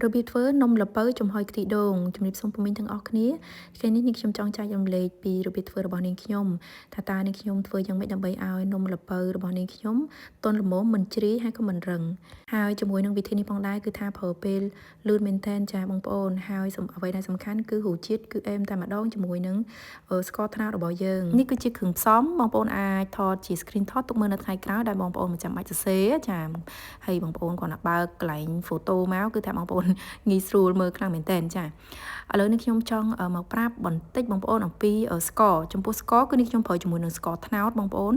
របៀបធ្វើនំល្ពៅចំហុយខ្ទិះដូងជំរាបសួរពុំមីងទាំងអស់គ្នាថ្ងៃនេះនាងខ្ញុំចង់ចែករំលែកពីរបៀបធ្វើរបស់នាងខ្ញុំថាតើនាងខ្ញុំធ្វើយ៉ាងម៉េចដើម្បីឲ្យនំល្ពៅរបស់នាងខ្ញុំទន់ល្មមមិនជ្រាយហើយក៏មិនរឹងហើយជាមួយនឹងវិធីនេះផងដែរគឺថាប្រើពេលលឿនមែនតែនចាបងប្អូនហើយអ្វីដែលសំខាន់គឺរសជាតិគឺអែមតែម្ដងជាមួយនឹងស្ករត្នោតរបស់យើងនេះគឺជាគ្រឿងផ្សំបងប្អូនអាចថតជា screen ថតទុកមើលនៅថ្ងៃក្រោយដែលបងប្អូនមិនចាំបាច់សរសេរចាហើយបងប្អូនគ្រាន់តែបើកកន្លែង photo មកគឺថាបងប្អូនងាយស្រួលមើលខ្លាំងមែនតើចាឥឡូវនេះខ្ញុំចង់មកប្រាប់បន្តិចបងប្អូនអំពីស្ករចំពោះស្ករគឺនេះខ្ញុំប្រើជាមួយនឹងស្ករត្នោតបងប្អូន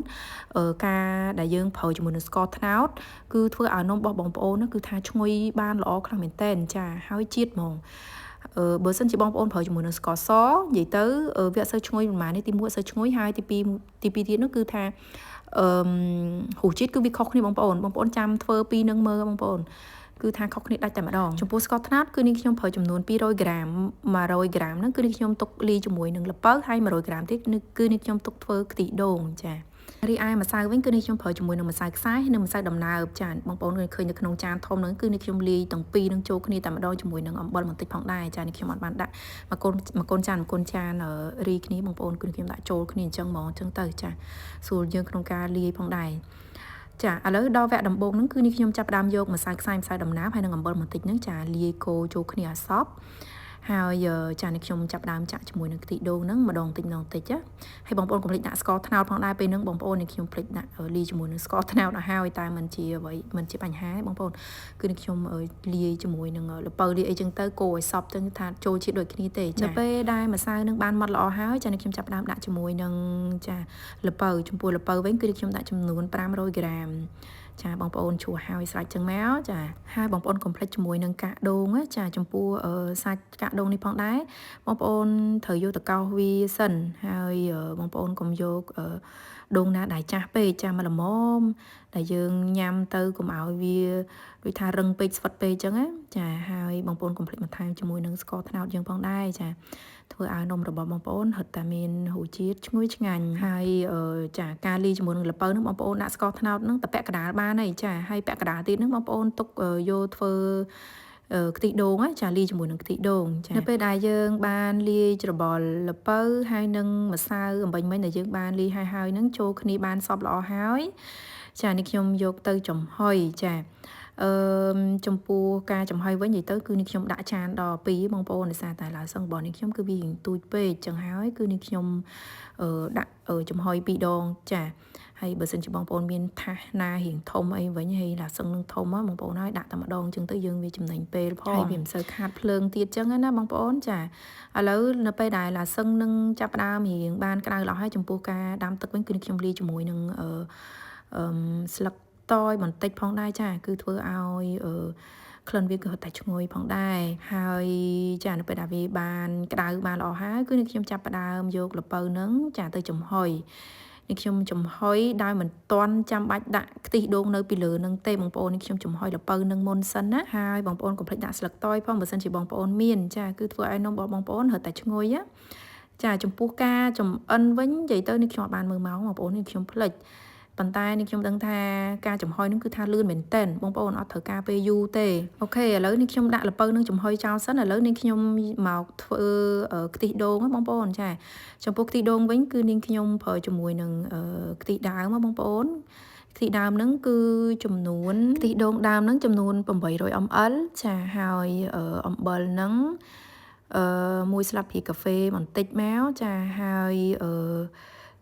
ការដែលយើងប្រើជាមួយនឹងស្ករត្នោតគឺធ្វើឲ្យនំរបស់បងប្អូនគឺថាឈ្ងុយបានល្អខ្លាំងមែនតើចាហើយជាតិហ្មងបើសិនជាបងប្អូនប្រើជាមួយនឹងស្ករសនិយាយទៅវាអត់សូវឈ្ងុយប្រហែលនេះទី1អត់សូវឈ្ងុយហើយទី2ទៀតនោះគឺថារសជាតិគឺវាខុសគ្នាបងប្អូនចាំធ្វើពីនឹងមើលបងប្អូនគឺថាខុសគ្នាដាច់តែម្ដងចំពោះស្ករត្នោតគឺនេះខ្ញុំប្រើចំនួន200ក្រាម100ក្រាមហ្នឹងគឺនេះខ្ញុំទុកលាយជាមួយនឹងល្ពៅហើយ100ក្រាមទៀតគឺនេះខ្ញុំទុកធ្វើខ្ទិះដូងចារីឯម្សៅវិញគឺនេះខ្ញុំប្រើជាមួយនឹងម្សៅខ្សាយនិងម្សៅដំណើបចាបងប្អូនឃើញនៅក្នុងចានធំហ្នឹងគឺនេះខ្ញុំលាយទាំងពីរនឹងចូលគ្នាតែម្ដងជាមួយនឹងអំបិលបន្តិចផងដែរចានេះខ្ញុំអត់បានដាក់មកកូនចានរីគ្នាបងប្អូនគឺខ្ញុំដាក់ចូលគ្នាអញ្ចឹងហ្មងអញ្ចឹងទៅចាស្រួលយើងក្នុងការលាយផងដែរចាឥឡូវដល់វគ្គដំបូងហ្នឹងគឺនេះខ្ញុំចាប់ផ្ដើមយកម្សៅខ្សាយម្សៅដំណើបហើយនិងអំបិលបន្តិចហ្នឹងចាលាយកូរចូលគ្នាឲ្យសព្វហើយចានេះខ្ញុំចាប់ផ្ដើមចាក់ជាមួយនឹងខ្ទិះដូងហ្នឹងម្ដងតិចចាហើយបងប្អូនកុំភ្លេចដាក់ស្ករត្នោតផងដែរពេលហ្នឹងបងប្អូននេះខ្ញុំភ្លេចដាក់លាយជាមួយនឹងស្ករត្នោតឲ្យហើយតែមិនជាបញ្ហាបងប្អូនគឺនេះខ្ញុំលាយជាមួយនឹងល្ពៅលាយអីចឹងទៅកូរឲ្យសព្វចឹងថាចូលជាតិដូចគ្នាទេចាពេលដែលម្សៅហ្នឹងបានម៉ត់ល្អហើយចានេះខ្ញុំចាប់ផ្ដើមដាក់ជាមួយនឹងចាល្ពៅចំពោះល្ពៅវិញគឺខ្ញុំដាក់ចំនួន500ក្រាមចាបងប្អូនឈ្លោះហើយស្រេចចឹងមកចាហើយបងប្អូនកុំភ្លេចជាមួយនឹងកាកដូងចាចំពោះសាច់កាកដូងនេះផងដែរបងប្អូនត្រូវយកទៅកោសវាសិនហើយបងប្អូនកុំយកដូងណាដែលចាស់ពេកចាស់មកល្មមដែលយើងញ៉ាំទៅកុំឲ្យវាដូចថារឹងពេកស្វិតពេកចឹងណាចាហើយបងប្អូនកុំភ្លេចបន្ថែមជាមួយនឹងស្ករត្នោតយើងផងដែរចាធ្វើឲ្យនំរបស់បងប្អូនរឹតតែមានរសជាតិឈ្ងុយឆ្ងាញ់ហើយចាការលាយជាមួយនឹងល្ពៅហ្នឹងបងប្អូនដាក់ស្ករត្នោតហ្នឹងតែពាក់កណ្ដាលបានហើយចាហើយពាក់កណ្ដាលទៀតហ្នឹងបងប្អូនទុកយកធ្វើខ្ទិះដូងចាលាយជាមួយនឹងខ្ទិះដូងចានៅពេលដែលយើងបានលាយច្របល់ល្ពៅហើយនឹងម្សៅអំបិញមិញដែលយើងបានលាយហើយហ្នឹងចូលគ្នាបានសព្វល្អហើយចានេះខ្ញុំយកទៅចំហុយចាចំពោះការចំហុយវិញនិយាយទៅគឺនេះខ្ញុំដាក់ចានដល់2បងប្អូនដោយសារតែឡាវសឹងរបស់នេះខ្ញុំគឺវាទូចពេកចឹងហើយគឺនេះខ្ញុំដាក់ចំហុយ2ដងចាហើយបើសិនជាបងប្អូនមានថាសណារៀងធំអីវិញហើយឡាសឹងនឹងធំបងប្អូនហើយដាក់តែម្ដងចឹងទៅយើងវាចំណេញពេលផងហើយវាមិនសូវខាតភ្លើងទៀតចឹងណាបងប្អូនចាឥឡូវនៅពេលដែលឡាសឹងនឹងចាប់ផ្ដើមរៀងបានក្តៅល្អហើយចំពោះការដាំទឹកវិញគឺនេះខ្ញុំលាយជាមួយនឹងស្លឹកតយបន្តិចផងដែរចាគឺធ្វើឲ្យក្លិនវាក៏តែឈ្ងុយផងដែរហើយចានៅពេលដែលវាបានក្តៅបានល្អហើយគឺនេះខ្ញុំចាប់ផ្ដើមយកល្ពៅហ្នឹងចាទៅចំហុយនេះខ្ញុំចំហុយដោយមិនទាន់ចាំបាច់ដាក់ខ្ទិះដូងនៅពីលើនឹងទេបងប្អូននេះខ្ញុំចំហុយល្ពៅនឹងមុនសិនណាហើយបងប្អូនកុំភ្លេចដាក់ស្លឹកតយផងបើសិនជាបងប្អូនមានចាគឺធ្វើឲ្យនំរបស់បងប្អូនរត់តែឈ្ងុយណាចាចំពោះការចំអិនវិញនិយាយទៅនេះខ្ញុំអត់បានមើលម៉ោងបងប្អូននេះខ្ញុំភ្លេចប៉ុន្តែនេះខ្ញុំដឹងថាការចំហុយនឹងគឺថាលឿនមែនតែនបងប្អូនអត់ត្រូវការពេលយូរទេអូខេឥឡូវនេះខ្ញុំដាក់ល្ពៅនឹងចំហុយចោលសិនឥឡូវនេះខ្ញុំមកធ្វើខ្ទិះដូងបងប្អូនចាចំពោះខ្ទិះដូងវិញគឺនាងខ្ញុំប្រើជាមួយនឹងខ្ទិះដើមបងប្អូនខ្ទិះដើមហ្នឹងគឺចំនួនខ្ទិះដូងដើមហ្នឹងចំនួន800 ml ចាហើយអំបិលហ្នឹងមួយស្លាបព្រាកាហ្វេបន្តិចមកចាហើយ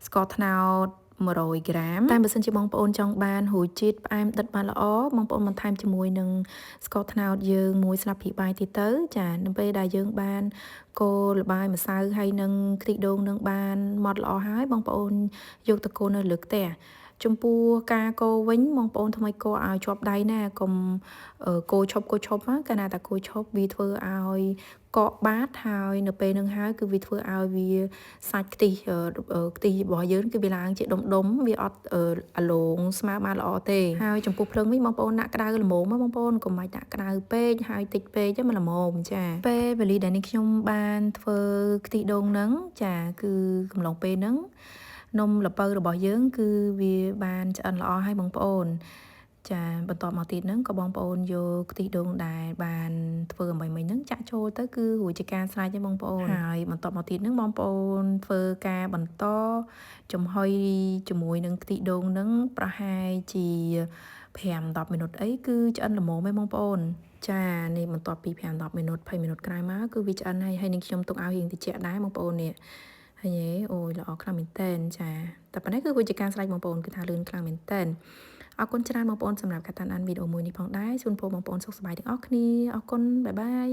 ស្ករត្នោត100ក្រាមតែបើសិនជាបងប្អូនចង់បានរសជាតិផ្អែមដិតបានល្អបងប្អូនបន្ថែមជាមួយនឹងស្ករត្នោតយើងមួយស្លាបព្រាបាយទៀតទៅចានៅពេលដែលយើងបានកូរល្បាយម្សៅហើយនឹងខ្ទិះដូងនឹងបានម៉ត់ល្អហើយបងប្អូនយកទៅកូរនៅលើផ្ទះចំពោះការកូរវិញបងប្អូនថ្មីកូរឲ្យជាប់ដៃណាកុំកូរឈប់កាលណាតែកូរឈប់វាធ្វើឲ្យកកបាតហើយនៅពេលនឹងហើយគឺវាធ្វើឲ្យវាសាច់ខ្ទិះរបស់យើងគឺវាឡើងជាដុំវាអត់អាឡូងស្មើបានល្អទេហើយចំពោះភ្លើងវិញបងប្អូនដាក់ក្តៅល្មមបងប្អូនកុំបាច់ដាក់ក្តៅពេកហើយតិចពេកទេមិនល្មមចាពេលវេលាដែលនេះខ្ញុំបានធ្វើខ្ទិះដូងហ្នឹងចាគឺកំឡុងពេលហ្នឹងនំល្ពៅរបស់យើងគឺវាបានឆ្អិនល្អហើយបងប្អូន ចាបន្ទាប់មកទៀតហ្នឹងក៏បងប្អូនយកខ្ទិះដូងដែលបានធ្វើអំបីមិញហ្នឹងចាក់ចូលទៅគឺរួចជាការស្រេចហើយបងប្អូនហើយបន្ទាប់មកទៀតហ្នឹងបងប្អូនធ្វើការបន្តចំហុយជាមួយនឹងខ្ទិះដូងហ្នឹងប្រហែលជា5-10មីនិតអីគឺឆ្អិនល្មមឯងបងប្អូនចានេះបន្ទាប់ពី5-10មីនិត20មីនិតក្រោយមកគឺវាឆ្អិនហើយនឹងខ្ញុំទុកឲ្យរៀងត្រជាក់ដែរបងប្អូននេះហើយអូយល្អខ្លាំងមែនតើចាតែប៉ុណ្ណេះគឺវាជាការស្រេចបងប្អូនគឺថាលឿនខ្លាំងមែនតើអរគុណច្រើនបងប្អូនសម្រាប់ការតាមដានវីដេអូមួយនេះផងដែរជូនពរបងប្អូនសុខសប្បាយទាំងអស់គ្នាអរគុណបាយបាយ